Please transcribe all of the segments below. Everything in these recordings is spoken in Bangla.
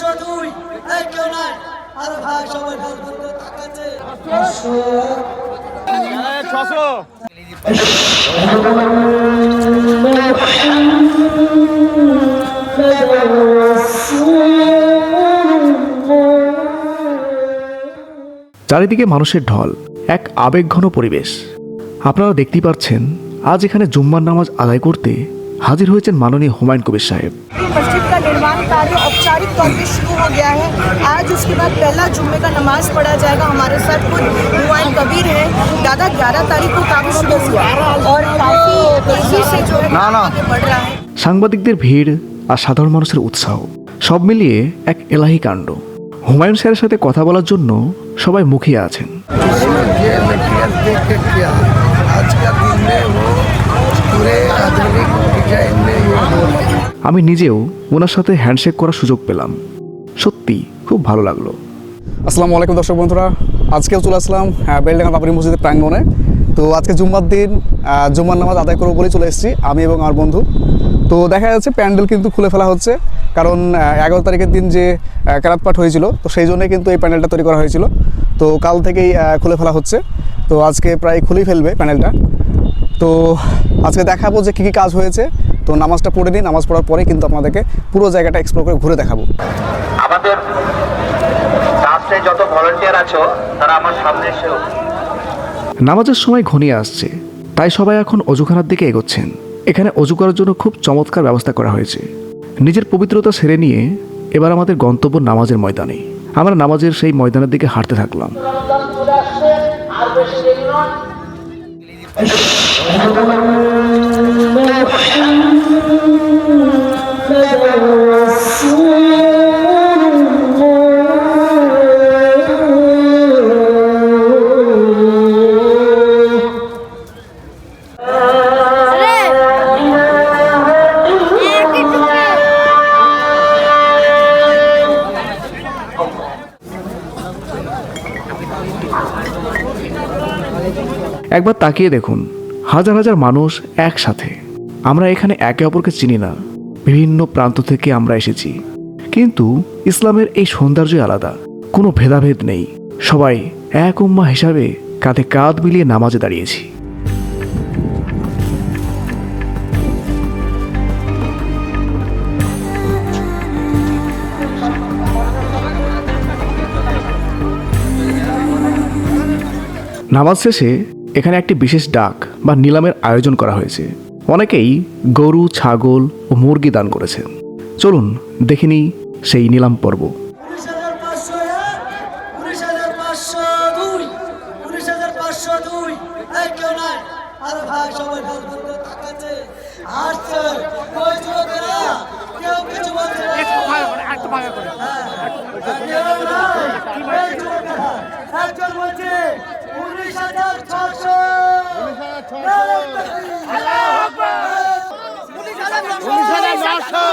502 এক কেউ নাই আর ভাই সবাই ভালো করে তাকাচ্ছে 600 চারিদিকে মানুষের ঢল, এক আবেগঘন পরিবেশ। আপনারা দেখতেই পাচ্ছেন আজ এখানে জুম্মার নামাজ আদায় করতে হাজির হয়েছেন মাননীয় হুমায়ুন কবির সাহেব। मस्जिद का निर्माण कार्य औपचारिक तौर पर शुरू हो गया है। आज उसके बाद पहला जुम्मे का नमाज पढ़ा जाएगा। हमारे साथ खुद हुमायूं कबीर है। दादा 11 तारीख को काम शुरू हुआ और काफी तेजी से जो है आगे बढ़ रहा है। সাংবাদিকদের ভিড় আর সাধারণ মানুষের উৎসাহ সব মিলিয়ে এক এলাহি কাণ্ড। হুমায়ুন স্যারের সাথে কথা বলার জন্য সবাই মুখিয়ে আছেন। আমি নিজেও ওনার সাথে হ্যান্ডশেক করার সুযোগ পেলাম, সত্যি খুব ভালো লাগলো। আসসালামু আলাইকুম দর্শক বন্ধুরা, আজকেও চলে আসলাম বেলডাঙ্গা বাবরি মসজিদের প্রাঙ্গণে। তো আজকে জুম্মার দিন, জুম্মার নামাজ আদায় করবো বলেই চলে এসেছি আমি এবং আমার বন্ধু। তো দেখা যাচ্ছে প্যান্ডেল কিন্তু খুলে ফেলা হচ্ছে, কারণ 11 তারিখের দিন যে কেরাত পাঠ হয়েছিল, তো সেই জন্যই কিন্তু এই প্যান্ডেলটা তৈরি করা হয়েছিল। তো কাল থেকেই খুলে ফেলা হচ্ছে, তো আজকে প্রায় খুলেই ফেলবে প্যান্ডেলটা। তো আজকে দেখাবো যে কী কী কাজ হয়েছে। তো নামাজটা পড়ে নিই, নামাজ পড়ার পরে কিন্তু আপনাদেরকে পুরো জায়গাটা এক্সপ্লোর করে ঘুরে দেখাবো। আমাদের রাস্তায় যত ভলান্টিয়ার আছো তারা আমার সামনে এসেও। নামাজের সময় ঘনিয়ে আসছে, তাই সবাই এখন অজুখানার দিকে এগোচ্ছেন। এখানে অজু করার জন্য খুব চমৎকার ব্যবস্থা করা হয়েছে। নিজের পবিত্রতা সেরে নিয়ে এবার আমাদের গন্তব্য নামাজের ময়দানে। আমরা নামাজের সেই ময়দানের দিকে হাঁটতে থাকলাম। একবার তাকিয়ে দেখুন, হাজার হাজার মানুষ একসাথে। আমরা এখানে একে অপরকে চিনি না, বিভিন্ন প্রান্ত থেকে আমরা এসেছি, কিন্তু ইসলামের এই সৌন্দর্যই আলাদা। কোনো ভেদাভেদ নেই, সবাই এক উম্মাহ হিসাবে কাঁধে কাঁধ মিলিয়ে নামাজে দাঁড়িয়েছি। নামাজ শেষে এখানে একটি বিশেষ ডাক বা নিলামের আয়োজন করা হয়েছে। অনেকেই গরু, ছাগল ও মুরগি দান করেছেন। চলুন দেখে নিই সেই নিলাম পর্ব। 19,502 এক কেউ নাই আর ভাই সবাই ভালো করে তাকাচ্ছে আসছে কই যুবকেরা কেউ কিছু বলছে না একটু ভালো করে একজন বলছে 19,600 আল্লাহু আকবার 19,900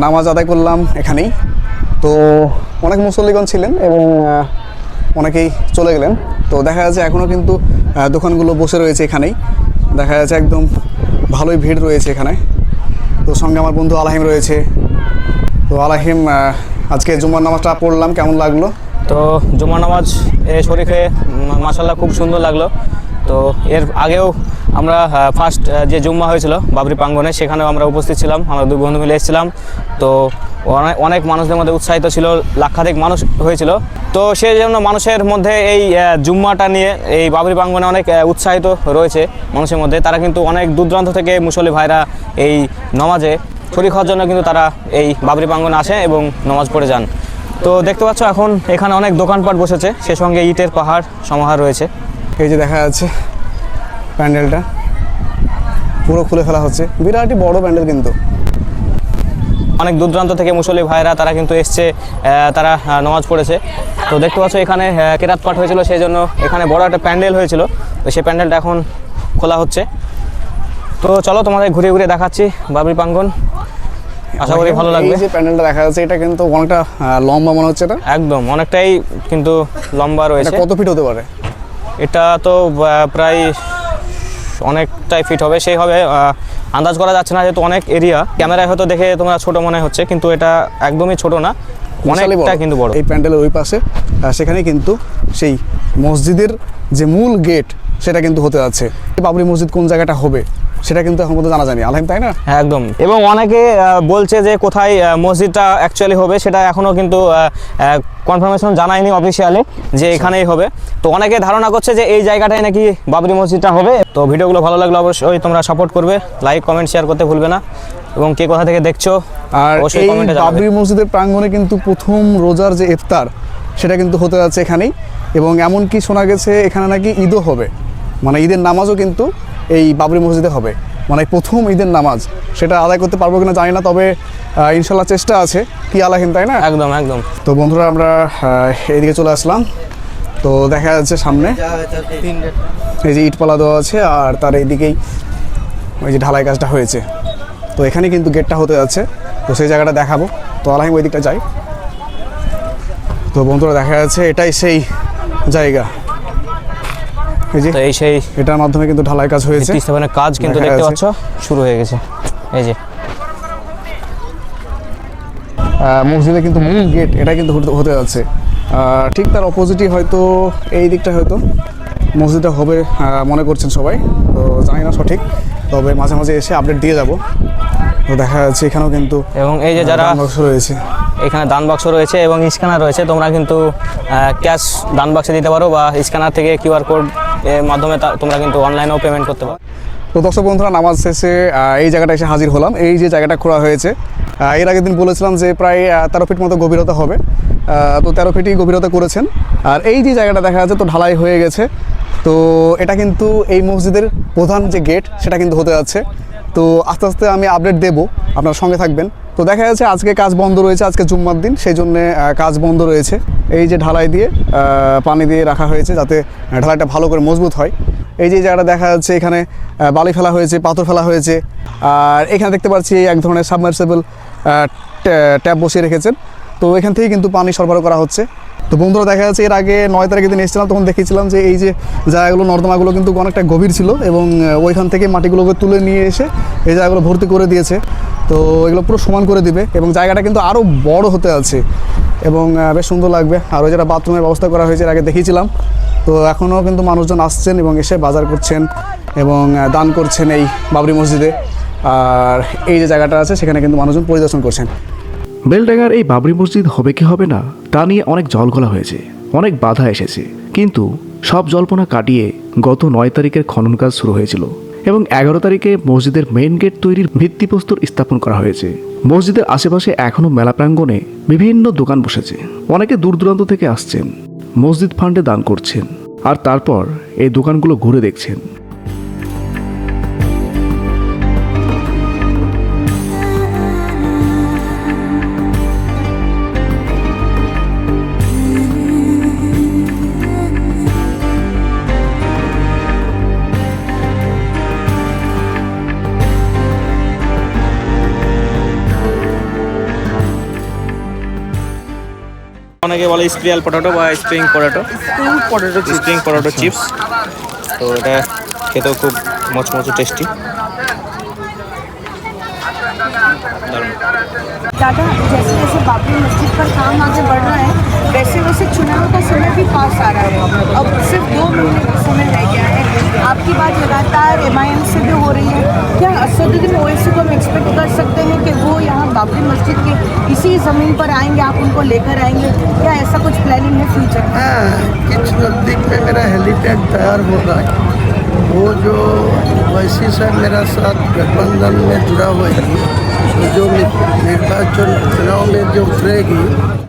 নামাজ আদায় করলাম এখানেই। তো অনেক মুসল্লিগণ ছিলেন এবং অনেকেই চলে গেলেন। তো দেখা যাচ্ছে এখনও কিন্তু দোকানগুলো বসে রয়েছে এখানেই, দেখা যাচ্ছে একদম ভালোই ভিড় রয়েছে এখানে। তো সঙ্গে আমার বন্ধু আলাহিম রয়েছে। তো আলাহিম, আজকে জুম্মার নামাজটা পড়লাম, কেমন লাগলো? তো জুমার নামাজ শরীফে মাশাআল্লাহ খুব সুন্দর লাগলো। তো এর আগেও আমরা ফার্স্ট যে জুম্মা হয়েছিল বাবরি প্রাঙ্গণে, সেখানেও আমরা উপস্থিত ছিলাম, আমরা দুই বন্ধু মিলে এসেছিলাম। তো অনেক মানুষদের মধ্যে উৎসাহিত ছিল, লাক্ষাধিক মানুষ হয়েছিল। তো সেই জন্য মানুষের মধ্যে এই জুম্মাটা নিয়ে এই বাবরি প্রাঙ্গণে অনেক উৎসাহিত রয়েছে মানুষের মধ্যে। তারা কিন্তু অনেক দূর দূরান্ত থেকে মুসল্লি ভাইরা এই নমাজে শরীক হওয়ার জন্য কিন্তু তারা এই বাবরি প্রাঙ্গণে আসে এবং নমাজ পড়ে যান। তো দেখতে পাচ্ছ এখন এখানে অনেক দোকানপাট বসেছে, সে সঙ্গে ইটের পাহাড় সমাহার রয়েছে। এই যে দেখা যাচ্ছে প্যান্ডেলটা পুরো খুলে ফেলা হচ্ছে, বিরাটই বড় প্যান্ডেল কিন্তু। অনেক দূর দূরান্ত থেকে মুসল্লি ভাইরা তারা কিন্তু এসছে, তারা নামাজ পড়েছে। তো দেখতে পাচ্ছ এখানে কেরাত পাঠ হয়েছিল, সেই জন্য এখানে বড় একটা প্যান্ডেল হয়েছিল। তো সেই প্যান্ডেলটা এখন খোলা হচ্ছে। তো চলো তোমাদের ঘুরে ঘুরে দেখাচ্ছি বাবরি প্রাঙ্গণ, আশা করি ভালো লাগবে। এই যে প্যান্ডেলটা দেখা যাচ্ছে এটা কিন্তু অনেকটা লম্বা মনে হচ্ছে, এটা একদম অনেকটাই কিন্তু লম্বা রয়েছে। কত ফিট হতে পারে? এটা তো প্রায় অনেকটাই ফিট হবে, সেই হবে আন্দাজ করা যাচ্ছে না, যেহেতু অনেক এরিয়া। ক্যামেরায় হয়তো দেখে তোমরা ছোট মনে হচ্ছে, কিন্তু এটা একদমই ছোট না, অনেকটা কিন্তু বড়। এই প্যান্ডেলের ওই পাশে সেখানে কিন্তু সেই মসজিদের যে মূল গেট সেটা কিন্তু হতে যাচ্ছে। বাবরি মসজিদ কোন জায়গাটা হবে সেটা কিন্তু এখন পর্যন্ত জানা যায়নি, আলহাম, তাই না? হ্যাঁ একদম। এবং অনেকে বলছে যে কোথায় মসজিদটা অ্যাকচুয়ালি হবে, সেটা এখনও কিন্তু কনফার্মেশন জানায়নি অফিসিয়ালি যে এখানেই হবে। তো অনেকে ধারণা করছে যে এই জায়গাটায় নাকি বাবরি মসজিদটা হবে। তো ভিডিওগুলো ভালো লাগলে অবশ্যই তোমরা সাপোর্ট করবে, লাইক কমেন্ট শেয়ার করতে ভুলবে না, এবং কে কোথা থেকে দেখছো আর অবশ্যই এই কমেন্টে জানাবে। বাবরি মসজিদের প্রাঙ্গণে কিন্তু প্রথম রোজার যে ইফতার সেটা কিন্তু হতে যাচ্ছে এখানেই, এবং এমনকি শোনা গেছে এখানে নাকি ঈদও হবে, মানে ঈদের নামাজও কিন্তু এই বাবরি মসজিদে হবে, মানে প্রথম ঈদের নামাজ। সেটা আদায় করতে পারবো কিনা জানি না, তবে ইনশাল্লাহ চেষ্টা আছে, কি আলাহিন, তাই না? একদম একদম। তো বন্ধুরা আমরা এইদিকে চলে আসলাম। তো দেখা যাচ্ছে সামনে এই যে ইটপালা দেওয়া আছে, আর তার এইদিকেই ওই যে ঢালাই কাজটা হয়েছে। তো এখানে কিন্তু গেটটা হতে যাচ্ছে, তো সেই জায়গাটা দেখাবো। তো আলাহিম ওই দিকটা যাই। তো বন্ধুরা দেখা যাচ্ছে এটাই সেই জায়গা, এই যে তো এই সেই এটার মাধ্যমে কিন্তু ঢালাই কাজ হয়েছে, ভিত্তি স্থাপনের কাজ কিন্তু দেখা দেখতে যাচ্ছে। পাচ্ছ শুরু হয়ে গেছে। এই যে মসজিদে কিন্তু মূল গেট এটা কিন্তু হতে যাচ্ছে। ঠিক তার অপোজিটই হয়তো এই দিকটা হয়তো মসজিদটা হবে মনে করছেন সবাই, তো জানি না সঠিক, তবে মাঝে মাঝে এসে আপডেট দিয়ে যাব। তো দেখা যাচ্ছে এখানেও কিন্তু এবং এই যে যারা বাক্স রয়েছে, এখানে দান বাক্স রয়েছে এবং স্ক্যানার রয়েছে, তোমরা কিন্তু ক্যাশ দান বাক্সে দিতে পারো, বা স্ক্যানার থেকে কিউআর কোড এর মাধ্যমে তোমরা কিন্তু অনলাইনেও পেমেন্ট করতে পারো। তো দর্শক বন্ধুরা নামাজ শেষে এই জায়গাটা এসে হাজির হলাম। এই যে জায়গাটা খোঁড়া হয়েছে, এর আগের দিন বলেছিলাম যে প্রায় 13 ফিট মতো গভীরতা হবে, তো 13 ফিটই গভীরতা করেছেন। আর এই যে জায়গাটা দেখা যাচ্ছে তো ঢালাই হয়ে গেছে। তো এটা কিন্তু এই মসজিদের প্রধান যে গেট সেটা কিন্তু হতে যাচ্ছে। তো আস্তে আস্তে আমি আপডেট দেবো, আপনার সঙ্গে থাকবেন। তো দেখা যাচ্ছে আজকে কাজ বন্ধ রয়েছে, আজকে জুম্মার দিন, সেই জন্যে কাজ বন্ধ রয়েছে। এই যে ঢালাই দিয়ে পানি দিয়ে রাখা হয়েছে যাতে ঢালাইটা ভালো করে মজবুত হয়। এই যে জায়গাটা দেখা যাচ্ছে এখানে বালি ফেলা হয়েছে, পাথর ফেলা হয়েছে, আর এখানে দেখতে পাচ্ছি এক ধরনের সাবমার্সিবল ট্যাপ বসিয়ে রেখেছেন। তো এখান থেকেই কিন্তু পানি সরবরাহ করা হচ্ছে। তো বন্ধুরা দেখা যাচ্ছে এর আগে 9 তারিখের দিন এসেছিলাম, তখন দেখেছিলাম যে এই যে জায়গাগুলো নর্দমাগুলো কিন্তু অনেকটা গভীর ছিল, এবং ওইখান থেকে মাটিগুলোকে তুলে নিয়ে এসে এই জায়গাগুলো ভর্তি করে দিয়েছে। তো এগুলো পুরো সমান করে দিবে, এবং জায়গাটা কিন্তু আরও বড় হতে আছে, এবং বেশ সুন্দর লাগবে। আর ওই যেটা বাথরুমের ব্যবস্থা করা হয়েছে এর আগে দেখিয়েছিলাম। তো এখনও কিন্তু মানুষজন আসছেন এবং এসে বাজার করছেন এবং দান করছেন এই বাবরি মসজিদে। আর এই যে জায়গাটা আছে সেখানে কিন্তু মানুষজন পরিদর্শন করছেন। বেলডাঙ্গার এই বাবরি মসজিদ হবে কি হবে না তা নিয়ে অনেক জলঘোলা হয়েছে, অনেক বাধা এসেছে, কিন্তু সব জল্পনা কাটিয়ে গত 9 তারিখের খনন কাজ শুরু হয়েছিল, এবং 11 তারিখে মসজিদের মেইন গেট তৈরির ভিত্তিপ্রস্তর স্থাপন করা হয়েছে। মসজিদের আশেপাশে এখনও মেলা প্রাঙ্গণে বিভিন্ন দোকান বসেছে, অনেকে দূর দূরান্ত থেকে আসছেন, মসজিদ ফান্ডে দান করছেন, আর তারপর এই দোকানগুলো ঘুরে দেখছেন। অনেকে বলে স্প্রিয়াল পটেটো বা spring potato, spring potato chips. তো এটা খেতেও খুব মচমচে টেস্টি। दादा जैसे जैसे बाबरी मस्जिद पर काम आगे बढ़ रहा है, वैसे वैसे चुनाव का समय भी पास आ रहा है। अब सिर्फ 2 महीने का समय रह गया है। आपकी बात लगातार MIM से भी हो रही है, क्या असदुद्दीन ओवैसी को हम एक्सपेक्ट कर सकते हैं कि वो यहाँ बाबरी मस्जिद के इसी ज़मीन पर आएंगे, आप उनको लेकर आएंगे? क्या ऐसा कुछ प्लानिंग है फ्यूचर में? हाँ, कुछ नज़दीक में मेरा हेलीपैड तैयार हो रहा है। वो जो वैसी साहब मेरा साथ गठबंधन में जुड़ा हुआ है, जो निर्वाचन चुनाव में जो उतरेगी